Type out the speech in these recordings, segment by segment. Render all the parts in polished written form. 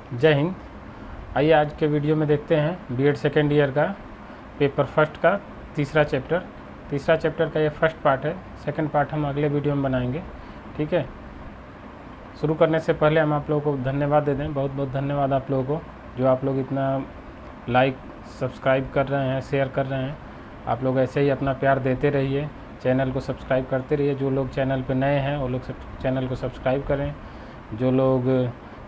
जय हिंद। आइए आज के वीडियो में देखते हैं बीएड सेकेंड ईयर का पेपर फर्स्ट का तीसरा चैप्टर का ये फर्स्ट पार्ट है। सेकंड पार्ट हम अगले वीडियो में बनाएंगे। ठीक है, शुरू करने से पहले हम आप लोगों को धन्यवाद दे दें। बहुत बहुत धन्यवाद आप लोगों को, जो आप लोग इतना लाइक सब्सक्राइब कर रहे हैं, शेयर कर रहे हैं। आप लोग ऐसे ही अपना प्यार देते रहिए, चैनल को सब्सक्राइब करते रहिए। जो लोग चैनल पे नए हैं वो लोग चैनल को सब्सक्राइब करें। जो लोग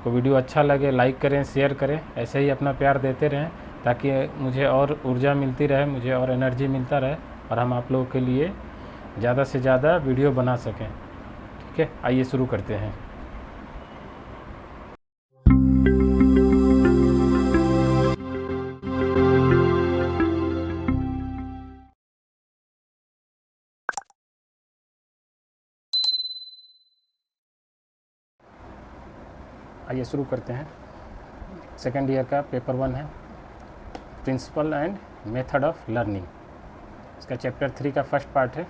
को वीडियो अच्छा लगे लाइक करें, शेयर करें। ऐसे ही अपना प्यार देते रहें ताकि मुझे और ऊर्जा मिलती रहे, मुझे और एनर्जी मिलता रहे और हम आप लोगों के लिए ज़्यादा से ज़्यादा वीडियो बना सकें। ठीक है, आइए शुरू करते हैं। आइए शुरू करते हैं। सेकेंड ईयर का पेपर 1 है, principle and method of learning. इसका चैप्टर 3 का फर्स्ट पार्ट है।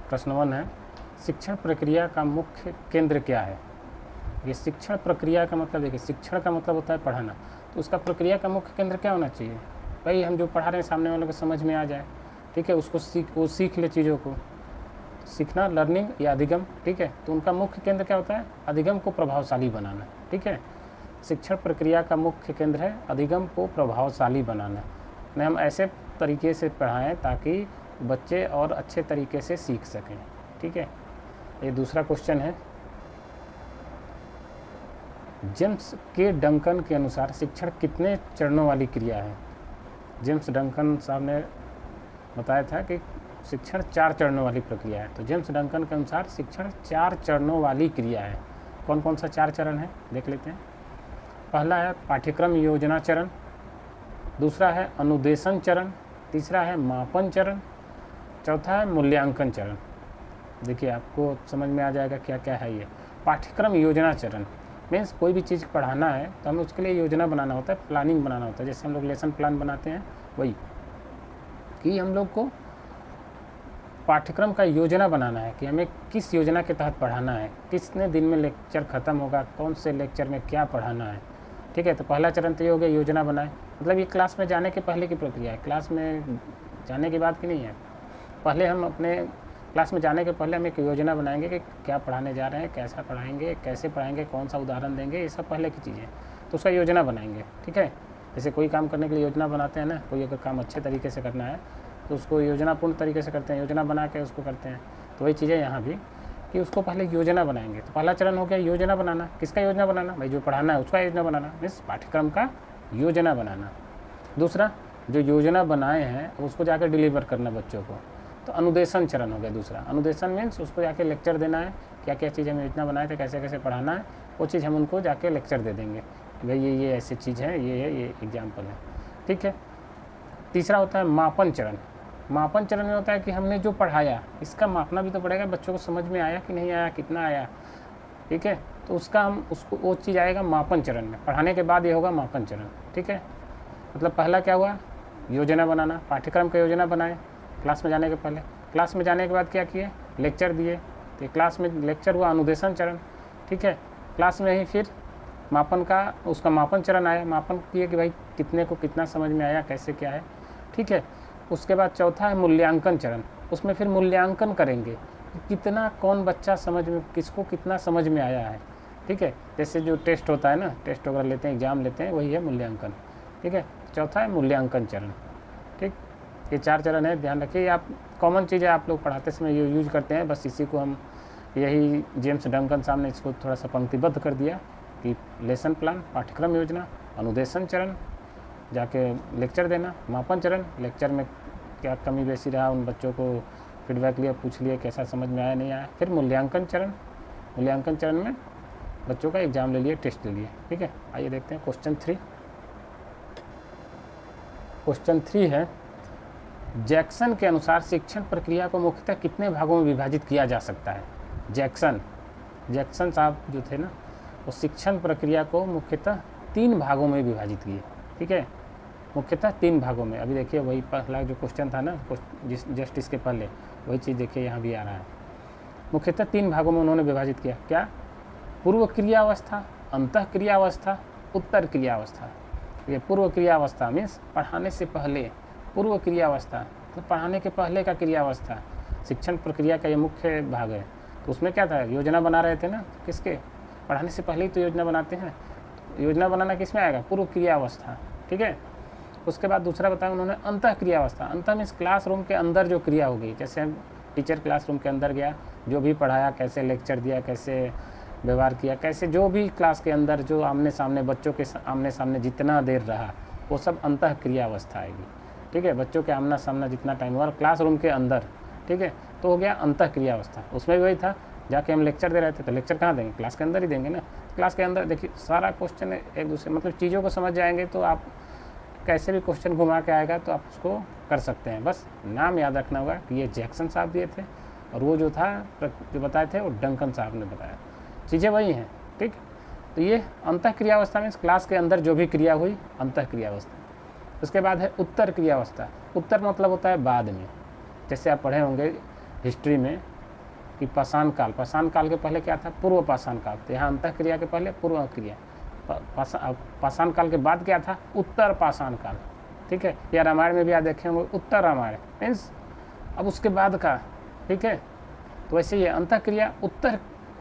प्रश्न 1 है, शिक्षण प्रक्रिया का मुख्य केंद्र क्या है। ये शिक्षण प्रक्रिया का मतलब देखिए, शिक्षण का मतलब होता है पढ़ाना, तो उसका प्रक्रिया का मुख्य केंद्र क्या होना चाहिए। भाई हम जो पढ़ा रहे हैं सामने वालों को समझ में आ जाए। ठीक है, उसको सीख ले चीज़ों को। सीखना, लर्निंग या अधिगम। ठीक है, तो उनका मुख्य केंद्र क्या होता है, अधिगम को प्रभावशाली बनाना। ठीक है, शिक्षण प्रक्रिया का मुख्य केंद्र है अधिगम को प्रभावशाली बनाना। ने हम ऐसे तरीके से पढ़ाएं ताकि बच्चे और अच्छे तरीके से सीख सकें। ठीक है, ये दूसरा क्वेश्चन है, जेम्स के डंकन के अनुसार शिक्षण कितने चरणों वाली क्रिया है। जेम्स डंकन साहब ने बताया था कि शिक्षण 4 चरणों वाली प्रक्रिया है। तो जेम्स डंकन के अनुसार शिक्षण 4 चरणों वाली क्रिया है। कौन कौन सा 4 चरण है देख लेते हैं। पहला है पाठ्यक्रम योजना चरण, दूसरा है अनुदेशन चरण, तीसरा है मापन चरण, चौथा है मूल्यांकन चरण। देखिए आपको समझ में आ जाएगा क्या क्या है ये। पाठ्यक्रम योजना चरण मीन्स कोई भी चीज़ पढ़ाना है तो हमें उसके लिए योजना बनाना होता है, प्लानिंग बनाना होता है। जैसे हम लोग लेसन प्लान बनाते हैं, वही कि हम लोग को पाठ्यक्रम का योजना बनाना है कि हमें किस योजना के तहत पढ़ाना है, कितने दिन में लेक्चर ख़त्म होगा, कौन से लेक्चर में क्या पढ़ाना है। ठीक है, तो पहला चरण तो ये हो गया योजना बनाए। मतलब ये क्लास में जाने के पहले की प्रक्रिया है, क्लास में जाने के बाद की नहीं है। पहले हम अपने क्लास में जाने के पहले हम एक योजना बनाएंगे कि क्या पढ़ाने जा रहे हैं, कैसा पढ़ाएंगे, कैसे पढ़ाएंगे, कौन सा उदाहरण देंगे, ये सब पहले की चीज़ें। तो उसका योजना बनाएंगे। ठीक है, जैसे कोई काम करने के लिए योजना बनाते हैं ना, कोई अगर काम अच्छे तरीके से करना है तो उसको योजनापूर्ण तरीके से करते हैं, योजना बना के उसको करते हैं। तो वही चीज़ें यहाँ भी कि उसको पहले योजना बनाएंगे। तो पहला चरण हो गया योजना बनाना। किसका योजना बनाना, भाई जो पढ़ाना है उसका योजना बनाना, मीन्स पाठ्यक्रम का योजना बनाना। दूसरा, जो योजना बनाए हैं उसको जाकर डिलीवर करना बच्चों को, तो अनुदेशन चरण हो गया दूसरा। अनुदेशन मीन्स उसको जाके लेक्चर देना है, क्या क्या चीज़ हम योजना बनाए थे, कैसे कैसे पढ़ाना है, वो चीज़ हम उनको जाके लेक्चर दे देंगे कि भाई ये ऐसी चीज़ है, ये एग्जाम्पल है। ठीक है, तीसरा होता है मापन चरण। मापन चरण में होता है कि हमने जो पढ़ाया इसका मापना भी तो पड़ेगा, बच्चों को समझ में आया कि नहीं आया, कितना आया। ठीक है, तो उसका हम उसको वो चीज़ आएगा मापन चरण में। पढ़ाने के बाद ये होगा मापन चरण। ठीक है, मतलब पहला क्या हुआ, योजना बनाना, पाठ्यक्रम का योजना बनाए क्लास में जाने के पहले। क्लास में जाने के बाद क्या किए, लेक्चर दिए। तो क्लास में लेक्चर हुआ अनुदेशन चरण। ठीक है, क्लास में ही फिर मापन का उसका मापन चरण आया, मापन किए कि भाई कितने को कितना समझ में आया, कैसे क्या है। ठीक है, उसके बाद चौथा है मूल्यांकन चरण। उसमें फिर मूल्यांकन करेंगे कि कितना कौन बच्चा समझ में, किसको कितना समझ में आया है। ठीक है, जैसे जो टेस्ट होता है ना, टेस्ट वगैरह लेते हैं, एग्जाम लेते हैं, वही है मूल्यांकन। ठीक है, चौथा है मूल्यांकन चरण। ठीक, ये 4 चरण है, ध्यान रखिए। आप कॉमन चीज़ है, आप लोग पढ़ाते समय ये यूज करते हैं, बस इसी को हम यही जेम्स डंकन साहब ने इसको थोड़ा सा पंक्तिबद्ध कर दिया कि लेसन प्लान, पाठ्यक्रम योजना, अनुदेशन चरण, जाके लेक्चर देना, मापन चरण, लेक्चर में क्या कमी बेसी रहा उन बच्चों को फीडबैक लिया, पूछ लिए कैसा समझ में आया नहीं आया। फिर मूल्यांकन चरण, मूल्यांकन चरण में बच्चों का एग्जाम ले लिए, टेस्ट ले लिए। ठीक है, आइए देखते हैं क्वेश्चन 3। क्वेश्चन 3 है, जैक्सन के अनुसार शिक्षण प्रक्रिया को मुख्यतः कितने भागों में विभाजित किया जा सकता है। जैक्सन साहब जो थे ना, वो शिक्षण प्रक्रिया को मुख्यतः 3 भागों में विभाजित किए। ठीक है, मुख्यतः 3 भागों में। अभी देखिए वही पहला जो क्वेश्चन था ना, जस्ट इसके पहले वही चीज़ देखिए यहाँ भी आ रहा है। मुख्यतः 3 भागों में उन्होंने विभाजित किया। क्या, पूर्व क्रिया अवस्था, अंतः क्रिया अवस्था उत्तर क्रियावस्था। ये पूर्व क्रियावस्था मीन्स पढ़ाने से पहले, पूर्व क्रियावस्था तो पढ़ाने के पहले का क्रियावस्था। शिक्षण प्रक्रिया का ये मुख्य भाग है। तो उसमें क्या था, योजना बना रहे थे ना, किसके, पढ़ाने से पहले ही तो योजना बनाते हैं। योजना बनाना किस में आएगा, पूर्व क्रियावस्था, ठीक है। उसके बाद दूसरा बताया उन्होंने अंतः क्रियावस्था। अंतः मीन्स क्लासरूम के अंदर जो क्रिया होगी, जैसे हम टीचर क्लासरूम के अंदर गया, जो भी पढ़ाया, कैसे लेक्चर दिया, कैसे व्यवहार किया, कैसे जो भी क्लास के अंदर जो आमने सामने बच्चों के आमने सामने जितना देर रहा, वो सब अंतः क्रियावस्था आएगी, ठीक है। बच्चों के आमना सामना जितना टाइम हुआ क्लासरूम के अंदर, ठीक है, तो हो गया अंतः क्रियावस्था। उसमें भी वही था, जाके हम लेक्चर दे रहे थे तो लेक्चर कहाँ देंगे, क्लास के अंदर ही देंगे ना। क्लास के अंदर देखिए सारा क्वेश्चन एक दूसरे मतलब चीज़ों को समझ जाएंगे तो आप कैसे भी क्वेश्चन घुमा के आएगा तो आप उसको कर सकते हैं। बस नाम याद रखना होगा कि ये जैक्सन साहब दिए थे और वो जो था जो बताए थे वो डंकन साहब ने बताया, चीज़ें वही हैं, ठीक। तो ये अंतः क्रियावस्था में क्लास के अंदर जो भी क्रिया हुई अंतः क्रियावस्था। उसके बाद है उत्तर क्रियावस्था। उत्तर मतलब होता है बाद में, जैसे आप पढ़े होंगे हिस्ट्री में कि पाषाण काल, पाषाण काल के पहले क्या था, पूर्व पाषाण काल। तो यहाँ अंतः क्रिया के पहले पूर्व क्रिया, पाषाण काल के बाद क्या था, उत्तर पाषाण काल, ठीक है। या रामायण में भी आप देखे होंगे उत्तर रामायण मीन्स अब उसके बाद का, ठीक है। तो वैसे ये अंतः क्रिया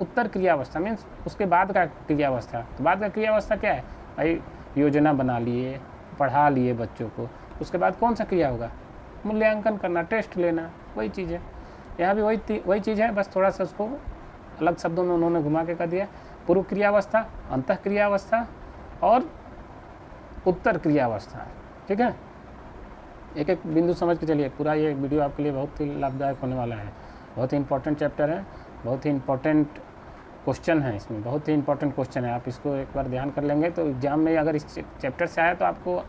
उत्तर क्रियावस्था मीन्स उसके बाद का क्रियावस्था। तो बाद का क्रियावस्था क्या है भाई, योजना बना लिए, पढ़ा लिए बच्चों को, उसके बाद कौन सा क्रिया होगा, मूल्यांकन करना, टेस्ट लेना, वही चीज़ है। यहाँ भी वही चीज़ है, बस थोड़ा सा उसको अलग शब्दों में उन्होंने घुमा के कर दिया। पूर्व क्रियावस्था, अंतः क्रियावस्था और उत्तर क्रियावस्था, ठीक है। एक एक बिंदु समझ के चलिए। पूरा ये वीडियो आपके लिए बहुत ही लाभदायक होने वाला है। बहुत ही इंपॉर्टेंट चैप्टर है, बहुत ही इंपॉर्टेंट क्वेश्चन है, इसमें बहुत ही इंपॉर्टेंट क्वेश्चन है। आप इसको एक बार ध्यान कर लेंगे तो एग्जाम में अगर इस चैप्टर से आया तो आपको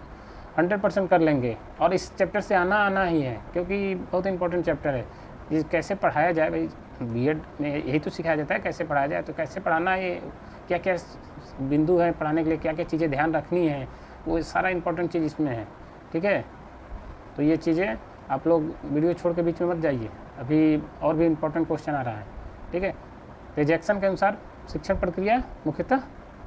100% कर लेंगे। और इस चैप्टर से आना ही है क्योंकि बहुत इंपॉर्टेंट चैप्टर है। ये कैसे पढ़ाया जाए भाई, बीएड में यही तो सिखाया जाता है कैसे पढ़ाया जाए। तो कैसे पढ़ाना, ये क्या क्या बिंदु है पढ़ाने के लिए, क्या क्या चीज़ें ध्यान रखनी है, वो सारा इंपॉर्टेंट चीज़ इसमें है, ठीक है। तो ये चीज़ें आप लोग वीडियो छोड़ के बीच में मत जाइए, अभी और भी इंपॉर्टेंट क्वेश्चन आ रहा है, ठीक है। तो जैक्सन के अनुसार शिक्षण प्रक्रिया मुख्यतः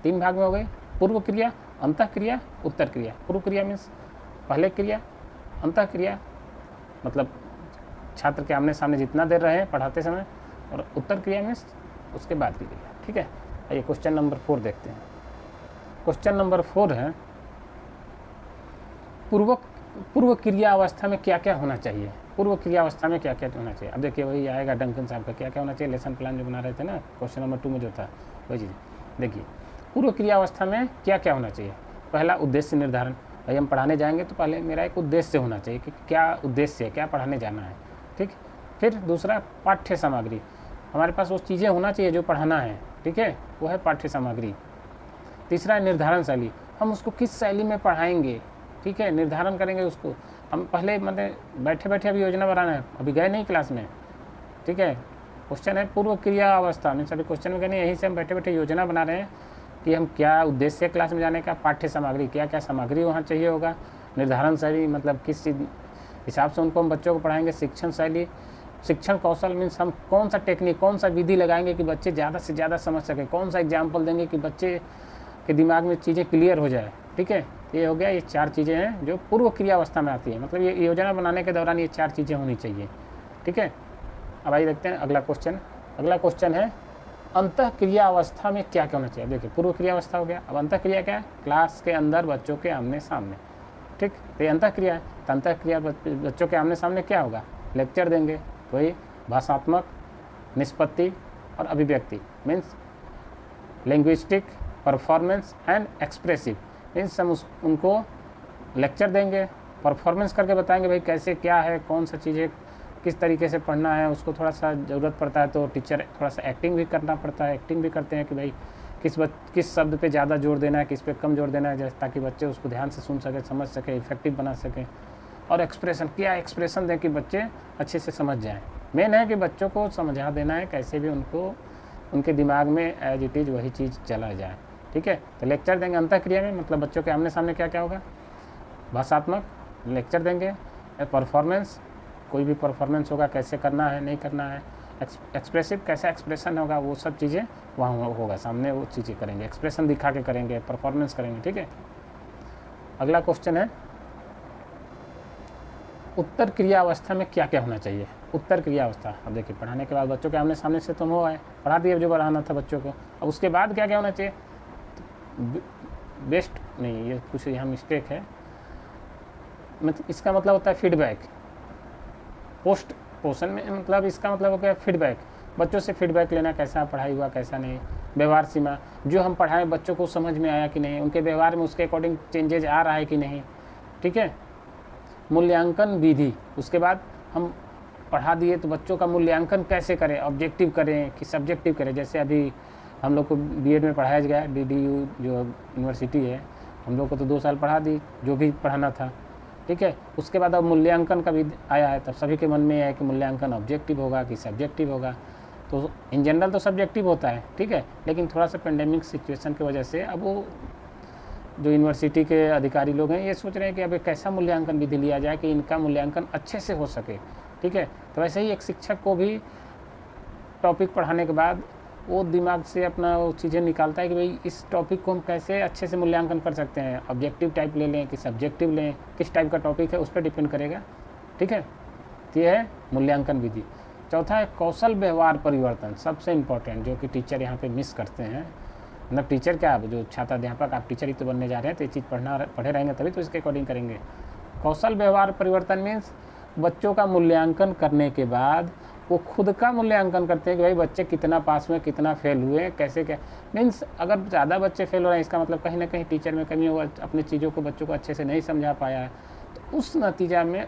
3 भाग में हो गई, पूर्व क्रिया, अंतः क्रिया, उत्तर क्रिया। पूर्व क्रिया मीन्स पहले क्रिया, अंतः क्रिया मतलब छात्र के आमने सामने जितना देर रहे पढ़ाते समय, और उत्तर क्रिया मीन्स उसके बाद की क्रिया, ठीक है। आइए क्वेश्चन नंबर 4 देखते हैं। क्वेश्चन नंबर 4 है पूर्व क्रिया अवस्था में क्या क्या होना चाहिए। पूर्व क्रिया अवस्था में क्या क्या होना चाहिए। अब देखिए वही आएगा डंकन साहब का क्या क्या होना चाहिए, लेसन प्लान जो बना रहे थे ना क्वेश्चन नंबर 2 में जो था वही चीज़। देखिए पूर्व क्रिया अवस्था में क्या क्या होना चाहिए। पहला उद्देश्य निर्धारण, भाई हम पढ़ाने जाएंगे तो पहले मेरा एक उद्देश्य होना चाहिए कि क्या उद्देश्य है, क्या पढ़ाने जाना है, ठीक। फिर दूसरा पाठ्य सामग्री, हमारे पास वो चीज़ें होना चाहिए जो पढ़ाना है, ठीक है, वो है पाठ्य सामग्री। तीसरा निर्धारण शैली, हम उसको किस शैली में पढ़ाएंगे, ठीक है, निर्धारण करेंगे उसको। हम पहले मतलब बैठे बैठे अभी योजना बनाना है, अभी गए नहीं क्लास में, ठीक है। क्वेश्चन है पूर्व क्रिया अवस्था मीन्स अभी क्वेश्चन में कहने यहीं से हम बैठे बैठे योजना बना रहे हैं कि हम क्या उद्देश्य है क्लास में जाने का, पाठ्य सामग्री क्या क्या सामग्री वहाँ चाहिए होगा, निर्धारण शैली मतलब किस हिसाब से उनको हम बच्चों को पढ़ाएंगे, शिक्षण शैली, शिक्षण कौशल मीन्स हम कौन सा टेक्निक, कौन सा विधि लगाएंगे कि बच्चे ज़्यादा से ज़्यादा समझ सकें, कौन सा एग्जाम्पल देंगे कि बच्चे के दिमाग में चीज़ें क्लियर हो जाए, ठीक है। ये हो गया, ये 4 चीज़ें हैं जो पूर्व क्रिया अवस्था में आती है, मतलब ये योजना बनाने के दौरान ये 4 चीज़ें होनी चाहिए, ठीक है। अब आइए देखते हैं अगला क्वेश्चन। अगला क्वेश्चन है अंतः क्रिया अवस्था में क्या क्या होना चाहिए। देखिए पूर्व क्रिया अवस्था हो गया, अब अंतः क्रिया क्या है, क्लास के अंदर बच्चों के आमने सामने, ठीक। तो ये अंतः क्रिया है। तो अंतः क्रिया बच्चों के आमने सामने क्या होगा, लेक्चर देंगे, वही भाषात्मक, निष्पत्ति और अभिव्यक्ति means linguistic, performance and expressive means हम उनको लेक्चर देंगे, परफॉर्मेंस करके बताएंगे भाई कैसे क्या है, कौन सा चीज़ें किस तरीके से पढ़ना है। उसको थोड़ा सा ज़रूरत पड़ता है तो टीचर थोड़ा सा एक्टिंग भी करना पड़ता है, एक्टिंग भी करते हैं कि भाई किस शब्द पे ज़्यादा जोर देना है, किस पे कम जोर देना है, जैसे ताकि बच्चे उसको ध्यान से सुन सके, समझ सके, इफेक्टिव बना सकें। और एक्सप्रेशन, क्या एक्सप्रेशन दें कि बच्चे अच्छे से समझ जाएँ। मेन है कि बच्चों को समझा देना है, कैसे भी उनको उनके दिमाग में एज इट इज़ वही चीज़ चला जाए, ठीक है। तो लेक्चर देंगे अंतः क्रिया में, मतलब बच्चों के आमने सामने क्या क्या होगा, भाषात्मक लेक्चर देंगे, परफॉर्मेंस कोई भी परफॉर्मेंस होगा कैसे करना है नहीं करना है, एक्सप्रेसिव कैसा एक्सप्रेशन होगा वो सब चीज़ें वहाँ होगा, सामने वो चीज़ें करेंगे, एक्सप्रेशन दिखा के करेंगे, परफॉर्मेंस करेंगे। ठीक है, अगला क्वेश्चन है उत्तर क्रिया अवस्था में क्या क्या होना चाहिए। उत्तर क्रिया अवस्था, अब देखिए पढ़ाने के बाद बच्चों के आमने सामने से तुम हो आए, पढ़ा दिए जो पढ़ाना था बच्चों को, अब उसके बाद क्या क्या होना चाहिए। बेस्ट नहीं, ये कुछ यहाँ मिस्टेक है, मतलब इसका मतलब होता है फीडबैक। पोस्ट पोषण में मतलब इसका मतलब हो गया फीडबैक, बच्चों से फीडबैक लेना, कैसा पढ़ाई हुआ कैसा नहीं। व्यवहार सीमा, जो हम पढ़ाएं बच्चों को समझ में आया कि नहीं, उनके व्यवहार में उसके अकॉर्डिंग चेंजेज आ रहा है कि नहीं। ठीक है, मूल्यांकन विधि, उसके बाद हम पढ़ा दिए तो बच्चों का मूल्यांकन कैसे करें, ऑब्जेक्टिव करें कि सब्जेक्टिव करें। जैसे अभी हम लोग को बीएड में पढ़ाया गया, डीडीयू जो यूनिवर्सिटी है, हम लोग को तो 2 साल पढ़ा दी जो भी पढ़ाना था। ठीक है, उसके बाद अब मूल्यांकन का भी आया है, तब सभी के मन में है कि मूल्यांकन ऑब्जेक्टिव होगा कि सब्जेक्टिव होगा। तो इन जनरल तो सब्जेक्टिव होता है, ठीक है, लेकिन थोड़ा सा पेंडेमिक सिचुएशन की वजह से अब वो जो यूनिवर्सिटी के अधिकारी लोग हैं ये सोच रहे हैं कि अब कैसा मूल्यांकन विधि लिया जाए कि इनका मूल्यांकन अच्छे से हो सके। ठीक है, तो वैसे ही एक शिक्षक को भी टॉपिक पढ़ाने के बाद वो दिमाग से अपना वो चीज़ें निकालता है कि भाई इस टॉपिक को हम कैसे अच्छे से मूल्यांकन कर सकते हैं, ऑब्जेक्टिव टाइप ले लें कि सब्जेक्टिव लें, किस टाइप का टॉपिक है उस पर डिपेंड करेगा। ठीक है, तो ये है मूल्यांकन विधि। चौथा है कौशल व्यवहार परिवर्तन, सबसे इम्पोर्टेंट, जो कि टीचर यहाँ पे मिस करते हैं। मतलब टीचर क्या, जो छात्र अध्यापक, आप टीचर ही तो बनने जा रहे हैं, तो ये चीज़ पढ़े रहेंगे तभी तो इसके अकॉर्डिंग करेंगे। कौशल व्यवहार परिवर्तन मीन्स बच्चों का मूल्यांकन करने के बाद वो खुद का मूल्यांकन करते हैं कि भाई बच्चे कितना पास हुए, कितना फेल हुए, कैसे क्या। मीन्स अगर ज़्यादा बच्चे फेल हो रहे हैं इसका मतलब कहीं ना कहीं टीचर में कमी हुआ, अपने चीज़ों को बच्चों को अच्छे से नहीं समझा पाया है। तो उस नतीजा में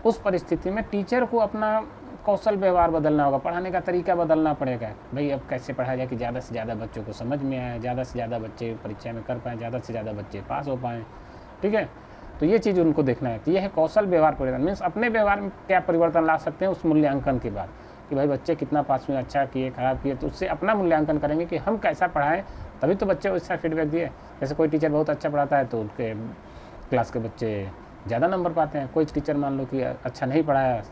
उस परिस्थिति में टीचर को अपना कौशल व्यवहार बदलना होगा, पढ़ाने का तरीका बदलना पड़ेगा। भाई अब कैसे पढ़ाया जाए कि ज़्यादा से ज़्यादा बच्चों को समझ में आए, ज़्यादा से ज़्यादा बच्चे परीक्षा में कर पाएँ, ज़्यादा से ज़्यादा बच्चे पास हो पाएँ। ठीक है, तो ये चीज़ उनको देखना है। तो ये है कौशल व्यवहार परिवर्तन, मीन्स अपने व्यवहार में क्या परिवर्तन ला सकते हैं उस मूल्यांकन के बाद, कि भाई बच्चे कितना पास हुए, अच्छा किए, खराब किए, तो उससे अपना मूल्यांकन करेंगे कि हम कैसा पढ़ाएं, तभी तो बच्चे उसका फीडबैक दिए। जैसे कोई टीचर बहुत अच्छा पढ़ाता है तो उनके क्लास के बच्चे ज़्यादा नंबर पाते हैं। कोई टीचर मान लो कि अच्छा नहीं पढ़ाया,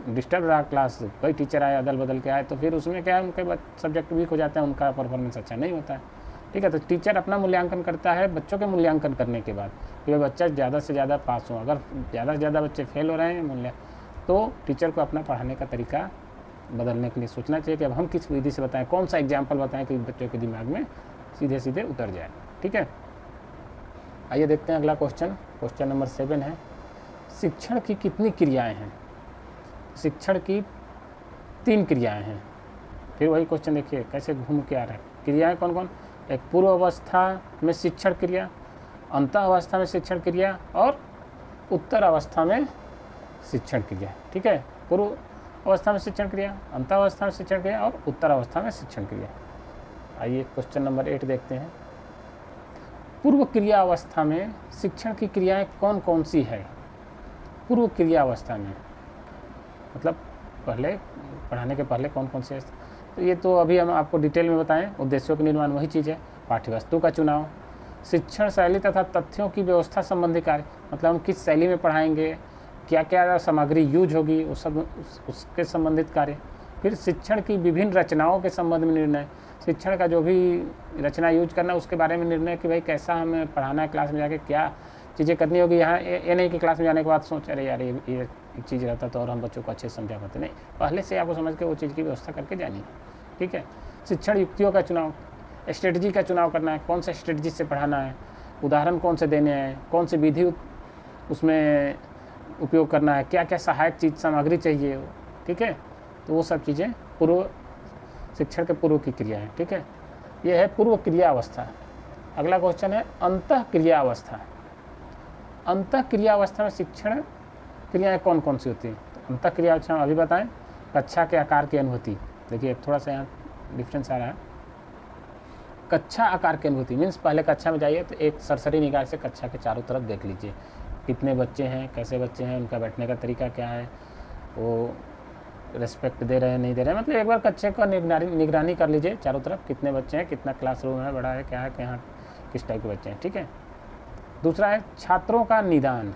डिस्टर्ब रहा क्लास, कोई टीचर आए अदल बदल के आए, तो फिर उसमें क्या है, उनके सब्जेक्ट वीक हो जाते हैं, उनका परफॉर्मेंस अच्छा नहीं होता है। ठीक है, तो टीचर अपना मूल्यांकन करता है बच्चों के मूल्यांकन करने के बाद कि बच्चा ज़्यादा से ज़्यादा पास हो। अगर ज़्यादा से ज़्यादा बच्चे फेल हो रहे हैं तो टीचर को अपना पढ़ाने का तरीका बदलने के लिए सोचना चाहिए कि अब हम किस विधि से बताएं, कौन सा एग्जाम्पल बताएं कि बच्चों के दिमाग में सीधे सीधे उतर जाए। ठीक है, आइए देखते हैं अगला क्वेश्चन। क्वेश्चन नंबर 7 है शिक्षण की कितनी क्रियाएँ हैं। शिक्षण की 3 क्रियाएँ हैं। फिर वही क्वेश्चन देखिए कैसे घूम के आ रहा है। क्रियाएँ कौन कौन, एक पूर्व अवस्था में शिक्षण क्रिया, अंत अवस्था में शिक्षण क्रिया और उत्तर अवस्था में शिक्षण क्रिया। ठीक है, पूर्व अवस्था में शिक्षण क्रिया, अंत अवस्था में शिक्षण क्रिया और उत्तर अवस्था में शिक्षण क्रिया। आइए क्वेश्चन नंबर 8 देखते हैं। पूर्व क्रिया अवस्था में शिक्षण की क्रियाएं कौन कौन सी है। पूर्व क्रिया अवस्था में मतलब पहले पढ़ाने के पहले कौन कौन से, तो ये तो अभी हम आपको डिटेल में बताएं। उद्देश्यों के निर्माण वही चीज़ है, पाठ्यवस्तु का चुनाव, शिक्षण शैली तथा तथ्यों की व्यवस्था संबंधी कार्य, मतलब हम किस शैली में पढ़ाएंगे, क्या क्या सामग्री यूज होगी, वो सब उसके संबंधित कार्य। फिर शिक्षण की विभिन्न रचनाओं के संबंध में निर्णय, शिक्षण का जो भी रचना यूज करना उसके बारे में निर्णय कि भाई कैसा हमें पढ़ाना है, क्लास में जाके क्या चीज़ें करनी होगी। यहाँ ये नहीं कि क्लास में जाने के बाद सोच अरे यार ये एक चीज़ रहता तो और हम बच्चों को अच्छे से समझा पाते, नहीं, पहले से आपको समझ के वो चीज़ की व्यवस्था करके जानी है। ठीक है, शिक्षण युक्तियों का चुनाव, स्ट्रेटजी का चुनाव करना है, कौन सा स्ट्रेटजी से पढ़ाना है, उदाहरण कौन से देने हैं, कौन सी विधि उसमें उपयोग करना है, क्या क्या सहायक चीज़ सामग्री चाहिए। ठीक है, तो वो सब चीज़ें पूर्व शिक्षण के पूर्व की क्रिया है। ठीक है, ये है पूर्व क्रिया अवस्था। अगला क्वेश्चन है अंतः क्रिया अवस्था। अंतः क्रिया अवस्था में शिक्षण क्रियाएं कौन कौन सी होती हैं। तो अंतः क्रिया अवस्था में अभी बताएं, कक्षा के आकार की अनुभूति। देखिए थोड़ा सा यहाँ डिफरेंस आ रहा है। कक्षा आकार की अनुभूति मीन्स पहले कक्षा में जाइए तो एक सरसरी निगाह से कक्षा के चारों तरफ देख लीजिए, कितने बच्चे हैं, कैसे बच्चे हैं, उनका बैठने का तरीका क्या है, वो रिस्पेक्ट दे रहे हैं नहीं दे रहे हैं, मतलब एक बार कक्षा का निगरानी कर लीजिए चारों तरफ, कितने बच्चे हैं, कितना क्लासरूम है, बड़ा है, क्या है, कहाँ किस टाइप के बच्चे हैं। ठीक है, दूसरा है छात्रों का निदान,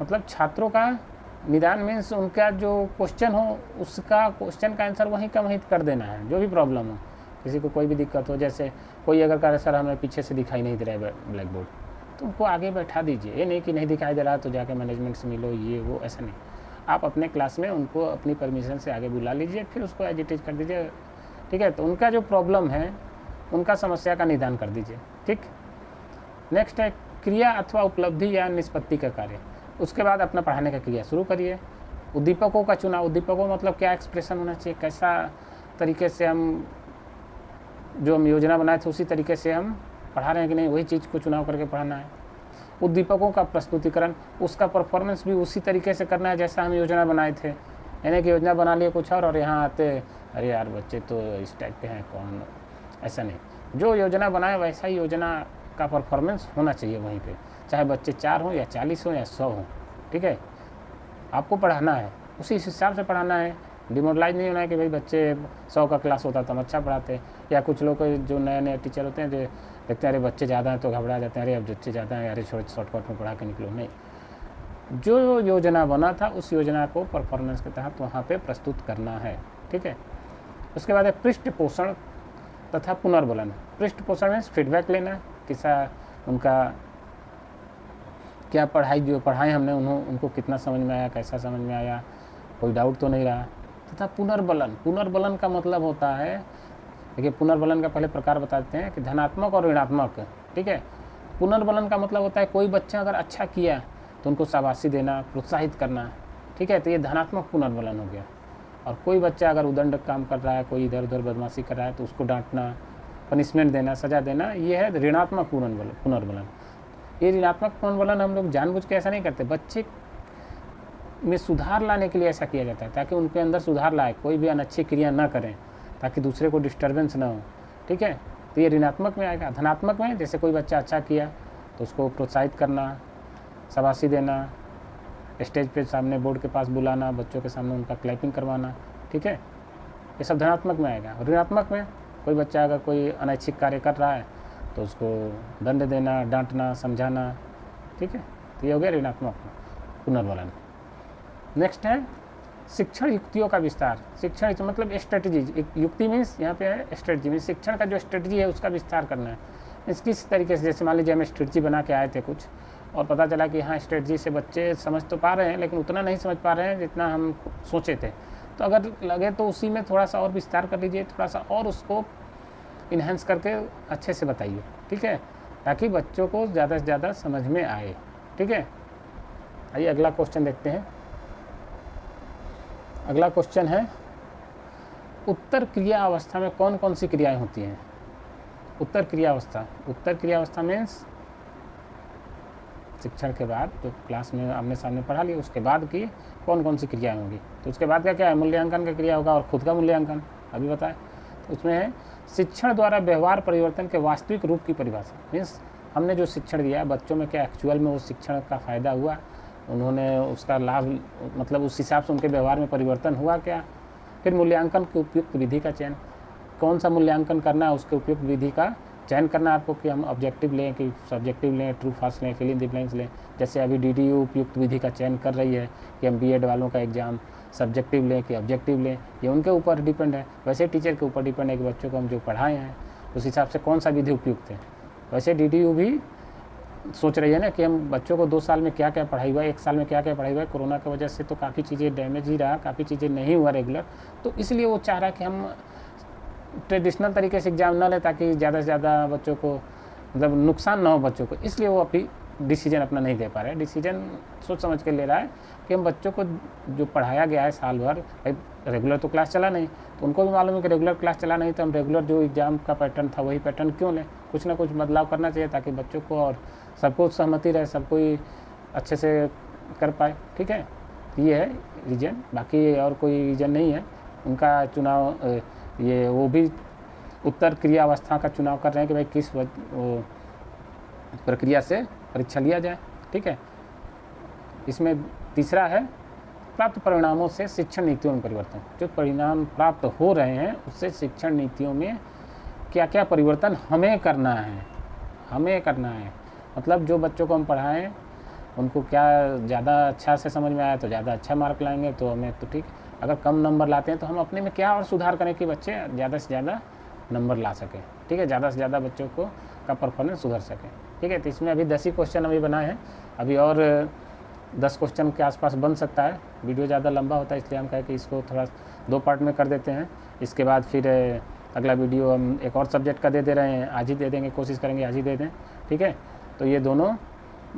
मतलब छात्रों का निदान मीन्स उनका जो क्वेश्चन हो उसका क्वेश्चन का आंसर वहीं का वहीं कर देना है, जो भी प्रॉब्लम हो। किसी को कोई भी दिक्कत हो, जैसे कोई अगर कह रहा सर हमें पीछे से दिखाई नहीं दे रहा है ब्लैक बोर्ड, तो उनको आगे बैठा दीजिए। ये नहीं कि नहीं दिखाई दे रहा तो जाके मैनेजमेंट से मिलो, ये वो, ऐसा नहीं। आप अपने क्लास में उनको अपनी परमिशन से आगे बुला लीजिए, फिर उसको एजिटेट कर दीजिए, ठीक है। तो उनका जो प्रॉब्लम है उनका समस्या का निदान कर दीजिए, ठीक। नेक्स्ट है क्रिया अथवा उपलब्धि या निष्पत्ति का कार्य। उसके बाद अपना पढ़ाने का क्रिया शुरू करिए। उद्दीपकों का चुनाव, उद्दीपकों मतलब क्या एक्सप्रेशन होना चाहिए, कैसा तरीके से हम जो हम योजना बनाए थे उसी तरीके से हम पढ़ा रहे हैं कि नहीं, वही चीज़ को चुनाव करके पढ़ाना है। उद्दीपकों का प्रस्तुतिकरण, उसका परफॉर्मेंस भी उसी तरीके से करना है जैसा हम योजना बनाए थे। यानी कि योजना बना लिए कुछ और यहाँ आते अरे यार बच्चे तो इस टाइप के हैं, कौन, ऐसा नहीं। जो योजना बनाए वैसा ही योजना का परफॉर्मेंस होना चाहिए वहीं पे, चाहे बच्चे 4 हों या 40 हों या 100 हों, ठीक है। आपको पढ़ाना है, उसी हिसाब से पढ़ाना है। डिमोरलाइज नहीं होना है कि भाई बच्चे 100 का क्लास होता तो हम अच्छा पढ़ाते, या कुछ लोग जो नए नए टीचर होते हैं जो देखते हैं अरे बच्चे ज़्यादा हैं तो घबरा जाते हैं, अरे अब बच्चे ज़्यादा हैं, अरे शॉर्टकट में पढ़ा के निकलो। नहीं, जो योजना बना था उस योजना को परफॉर्मेंस के तहत वहाँ पे प्रस्तुत करना है, ठीक है। उसके बाद है पृष्ठ पोषण तथा पुनर्बलन। पृष्ठ पोषण में फीडबैक लेना, किसा उनका क्या पढ़ाई जो पढ़ाई हमने उनको कितना समझ में आया, कैसा समझ में आया, कोई डाउट तो नहीं रहा। तथा पुनर्बलन, पुनर्बलन का मतलब होता है, देखिए पुनर्बलन का पहले प्रकार बताते हैं कि धनात्मक और ऋणात्मक, ठीक है। पुनर्बलन का मतलब होता है कोई बच्चा अगर अच्छा किया तो उनको शाबाशी देना, प्रोत्साहित करना, ठीक है, तो ये धनात्मक पुनर्बलन हो गया। और कोई बच्चा अगर उदंड काम कर रहा है, कोई इधर उधर बदमाशी कर रहा है तो उसको डांटना, पनिशमेंट देना, सजा देना, ये है ऋणात्मक पुनर्बलन। ये ऋणात्मक पुनर्बलन हम लोग जानबूझ के ऐसा नहीं करते, बच्चे में सुधार लाने के लिए ऐसा किया जाता है ताकि उनके अंदर सुधार लाए, कोई भी अनच्छी क्रिया ना करें, ताकि दूसरे को डिस्टर्बेंस ना हो, ठीक है। तो ये ऋणात्मक में आएगा। धनात्मक में जैसे कोई बच्चा अच्छा किया तो उसको प्रोत्साहित करना, शाबाशी देना, स्टेज पे सामने बोर्ड के पास बुलाना, बच्चों के सामने उनका क्लैपिंग करवाना, ठीक है, ये सब धनात्मक में आएगा। ऋणात्मक में कोई बच्चा अगर कोई अनैच्छिक कार्य कर रहा है तो उसको दंड देना, डांटना, समझाना, ठीक है, तो ये हो गया ऋणात्मक पुनर्बलन। नेक्स्ट है शिक्षण युक्तियों का विस्तार। शिक्षण मतलब स्ट्रेटजी, युक्ति मीन्स यहाँ पे है स्ट्रेटजी, मीन्स शिक्षण का जो स्ट्रेटजी है उसका विस्तार करना है। किस तरीके से, जैसे मान लीजिए हम स्ट्रेटजी बना के आए थे कुछ और पता चला कि हाँ स्ट्रेटजी से बच्चे समझ तो पा रहे हैं लेकिन उतना नहीं समझ पा रहे हैं जितना हम सोचे थे, तो अगर लगे तो उसी में थोड़ा सा और विस्तार कर लीजिए, थोड़ा सा और उसको इन्हेंस करके अच्छे से बताइए, ठीक है, ताकि बच्चों को ज़्यादा से ज़्यादा समझ में आए, ठीक है। आइए अगला क्वेश्चन देखते हैं। अगला क्वेश्चन है उत्तर क्रिया अवस्था में कौन कौन सी क्रियाएं होती हैं। उत्तर क्रिया अवस्था, उत्तर क्रिया अवस्था मीन्स शिक्षण के बाद जो क्लास में आमने सामने पढ़ा लिया उसके बाद की कौन कौन सी क्रियाएं होंगी। तो उसके बाद का क्या है, मूल्यांकन का क्रिया होगा और खुद का मूल्यांकन अभी बताएं। तो उसमें है शिक्षण द्वारा व्यवहार परिवर्तन के वास्तविक रूप की परिभाषा, मीन्स हमने जो शिक्षण दिया बच्चों में क्या एक्चुअल में उस शिक्षण का फ़ायदा हुआ, उन्होंने उसका लाभ मतलब उस हिसाब से उनके व्यवहार में परिवर्तन हुआ क्या। फिर मूल्यांकन की उपयुक्त विधि का चयन, कौन सा मूल्यांकन करना है उसके उपयुक्त विधि का चयन करना है आपको, कि हम ऑब्जेक्टिव लें कि सब्जेक्टिव लें, ट्रू फॉल्स लें, फिल इन द ब्लैंक्स लें। जैसे अभी DDU उपयुक्त विधि का चयन कर रही है कि हम B.Ed वालों का एग्ज़ाम सब्जेक्टिव लें कि ऑब्जेक्टिव लें, ये उनके ऊपर डिपेंड है। वैसे टीचर के ऊपर डिपेंड है कि बच्चों को हम जो पढ़ाए हैं उस हिसाब से कौन सा विधि उपयुक्त है। वैसे DDU भी सोच रही है ना कि हम बच्चों को 2 साल में क्या क्या पढ़ाई हुआ है, 1 साल में क्या क्या पढ़ाई हुआ है। कोरोना की वजह से तो काफ़ी चीज़ें डैमेज ही रहा, काफ़ी चीज़ें नहीं हुआ रेगुलर, तो इसलिए वो चाह रहा है कि हम ट्रेडिशनल तरीके से एग्ज़ाम ना लें ताकि ज़्यादा से ज़्यादा बच्चों को मतलब नुकसान ना हो बच्चों को, इसलिए वो अभी डिसीजन अपना नहीं दे पा रहे हैं। डिसीजन सोच समझ के ले रहा है कि हम बच्चों को जो पढ़ाया गया है साल भर, भाई रेगुलर तो क्लास चला नहीं, तो उनको भी मालूम है कि रेगुलर क्लास चला नहीं, तो हम रेगुलर जो एग्ज़ाम का पैटर्न था वही पैटर्न क्यों लें, कुछ ना कुछ बदलाव करना चाहिए ताकि बच्चों को और सबको सहमति रहे, सब कोई अच्छे से कर पाए, ठीक है। ये है रीजन, बाकी और कोई रीजन नहीं है उनका चुनाव। ये वो भी उत्तर क्रिया अवस्था का चुनाव कर रहे हैं कि भाई किस प्रक्रिया से परीक्षा लिया जाए, ठीक है। इसमें तीसरा है प्राप्त परिणामों से शिक्षण नीतियों में परिवर्तन। जो परिणाम प्राप्त हो रहे हैं उससे शिक्षण नीतियों में क्या क्या परिवर्तन हमें करना है, मतलब जो बच्चों को हम पढ़ाएं उनको क्या ज़्यादा अच्छा से समझ में आया तो ज़्यादा अच्छा मार्क लाएंगे तो हमें तो ठीक। अगर कम नंबर लाते हैं तो हम अपने में क्या और सुधार करें कि बच्चे ज़्यादा से ज़्यादा नंबर ला सकें, ठीक है, ज़्यादा से ज़्यादा बच्चों को का परफॉर्मेंस सुधर सके, ठीक है। तो इसमें अभी 10 ही क्वेश्चन अभी बनाए हैं, अभी और 10 क्वेश्चन के आसपास बन सकता है। वीडियो ज़्यादा लंबा होता है इसलिए हम कहें कि इसको थोड़ा 2 पार्ट में कर देते हैं। इसके बाद फिर अगला वीडियो हम एक और सब्जेक्ट का दे रहे हैं, आज ही दे देंगे, कोशिश करेंगे आज ही दे दें, ठीक है। तो ये दोनों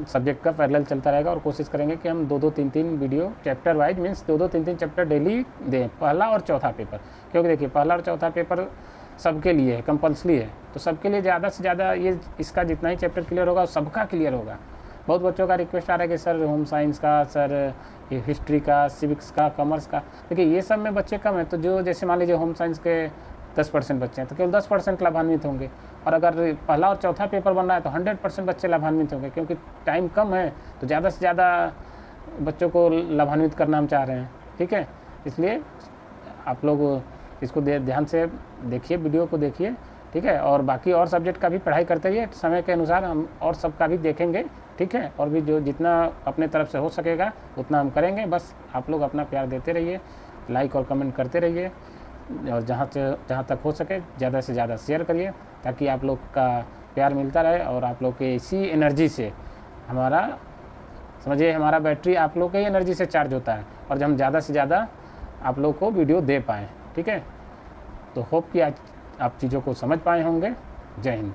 सब्जेक्ट का पैरेलल चलता रहेगा और कोशिश करेंगे कि हम 2-2, 3-3 video chapter wise means 2-2, 3-3 chapter daily दें, पहला और चौथा पेपर। क्योंकि देखिए पहला और चौथा पेपर सबके लिए है, कंपल्सरी है, तो सबके लिए ज़्यादा से ज़्यादा ये इसका जितना ही चैप्टर क्लियर होगा सबका क्लियर होगा। बहुत बच्चों का रिक्वेस्ट आ रहा है कि सर होम साइंस का, सर हिस्ट्री का, सिविक्स का, कॉमर्स का। देखिए ये सब में बच्चे कम है, तो जो जैसे मान लीजिए होम साइंस के 10% बच्चे हैं तो केवल 10% लाभान्वित होंगे, और अगर पहला और चौथा पेपर बन रहा है तो 100% बच्चे लाभान्वित होंगे। क्योंकि टाइम कम है तो ज़्यादा से ज़्यादा बच्चों को लाभान्वित करना हम चाह रहे हैं, ठीक है। इसलिए आप लोग इसको ध्यान से देखिए, वीडियो को देखिए, ठीक है। और बाकी और सब्जेक्ट का भी पढ़ाई करते रहिए, समय के अनुसार हम और सब का भी देखेंगे, ठीक है। और भी जो जितना अपने तरफ से हो सकेगा उतना हम करेंगे। बस आप लोग अपना प्यार देते रहिए, लाइक और कमेंट करते रहिए, और जहाँ तक हो सके ज़्यादा से ज़्यादा शेयर करिए, ताकि आप लोग का प्यार मिलता रहे और आप लोग के इसी एनर्जी से हमारा, समझिए हमारा बैटरी आप लोग के ही एनर्जी से चार्ज होता है, और जब हम ज़्यादा से ज़्यादा आप लोग को वीडियो दे पाएँ, ठीक है। तो होप कि आज आप चीज़ों को समझ पाए होंगे। जय हिंद।